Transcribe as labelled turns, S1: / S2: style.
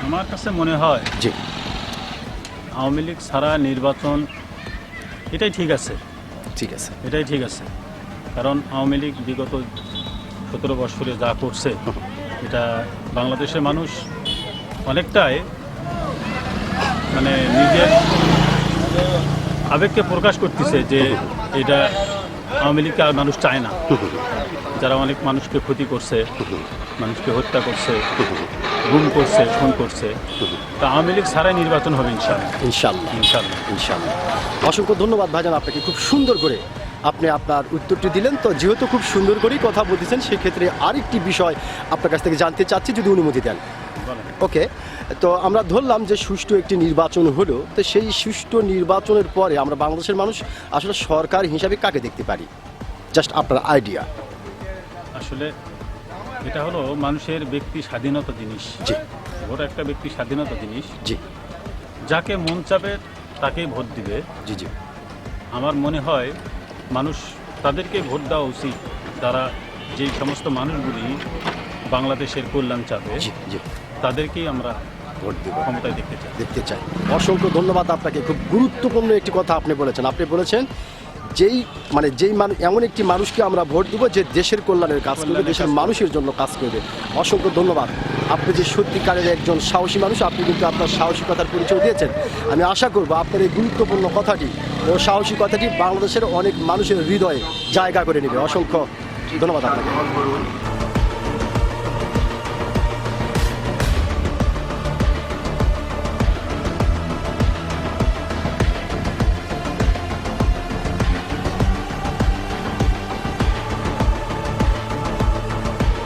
S1: আমার কাছে মনে হয়
S2: জি
S1: আওয়ামী লীগ ছাড়া নির্বাচন এটাই ঠিক আছে,
S2: ঠিক আছে।
S1: এটাই ঠিক আছে। কারণ আওয়ামী লীগ বিগত 17 বছরে যা করছে এটা বাংলাদেশের মানুষ অনেকটাই মানে নিজের আবেগকে প্রকাশ করতেছে যে এটা আওয়ামী লীগকে আর মানুষ চায় না। যারা অনেক মানুষকে ক্ষতি করছে, মানুষকে হত্যা করছে, গুম করছে, খুন করছে, তা আওয়ামী লীগ ছাড়াই নির্বাচন হবে ইনশাআল্লাহ।
S2: ইনশাল্লাহ
S1: ইনশাআল্লাহ।
S2: ইনশাল্লাহ। অসংখ্য ধন্যবাদ ভাইজান আপনাকে, খুব সুন্দর করে আপনি আপনার উত্তরটি দিলেন। তো যেহেতু খুব সুন্দর করেই কথা বলতেছেন, সেক্ষেত্রে আরেকটি বিষয় আপনার কাছ থেকে জানতে চাচ্ছি, যদি অনুমতি দেন।
S1: বলেন।
S2: ওকে, তো আমরা ধরলাম যে সুষ্ঠু একটি নির্বাচন হলো, তো সেই সুষ্ঠু নির্বাচনের পরে আমরা বাংলাদেশের মানুষ আসলে সরকার হিসাবে কাকে দেখতে পারি? জাস্ট আপনার আইডিয়া।
S1: আসলে এটা হলো মানুষের ব্যক্তি স্বাধীনতা জিনিস।
S2: জি
S1: ভোট একটা ব্যক্তি স্বাধীনতা জিনিস।
S2: জি
S1: যাকে মন চাবে তাকেই ভোট দিবে।
S2: জি জি
S1: আমার মনে হয় মানুষ তাদেরকে ভোট দেওয়া উচিত, যারা যেই সমস্ত মানুষগুলি বাংলাদেশের কল্যাণ চাবে
S2: জি জি
S1: তাদেরকেই আমরা
S2: ভোট দেব,
S1: ক্ষমতায় দেখতে চাই।
S2: দেখতে চাই। অসংখ্য ধন্যবাদ আপনাকে, খুব গুরুত্বপূর্ণ একটি কথা আপনি বলেছেন। আপনি বলেছেন যেই মানুষ, এমন একটি মানুষকে আমরা ভোট দেবো যে দেশের কল্যাণের কাজ করবে, দেশের মানুষের জন্য কাজ করবে। অসংখ্য ধন্যবাদ। আপনি যে সত্যিকারের একজন সাহসী মানুষ, আপনি কিন্তু আপনার সাহসিকতার পরিচয় দিয়েছেন। আমি আশা করব আপনার এই গুরুত্বপূর্ণ কথাটি ও সাহসী কথাটি বাংলাদেশের অনেক মানুষের হৃদয়ে জায়গা করে নেবে। অসংখ্য ধন্যবাদ আপনাকে।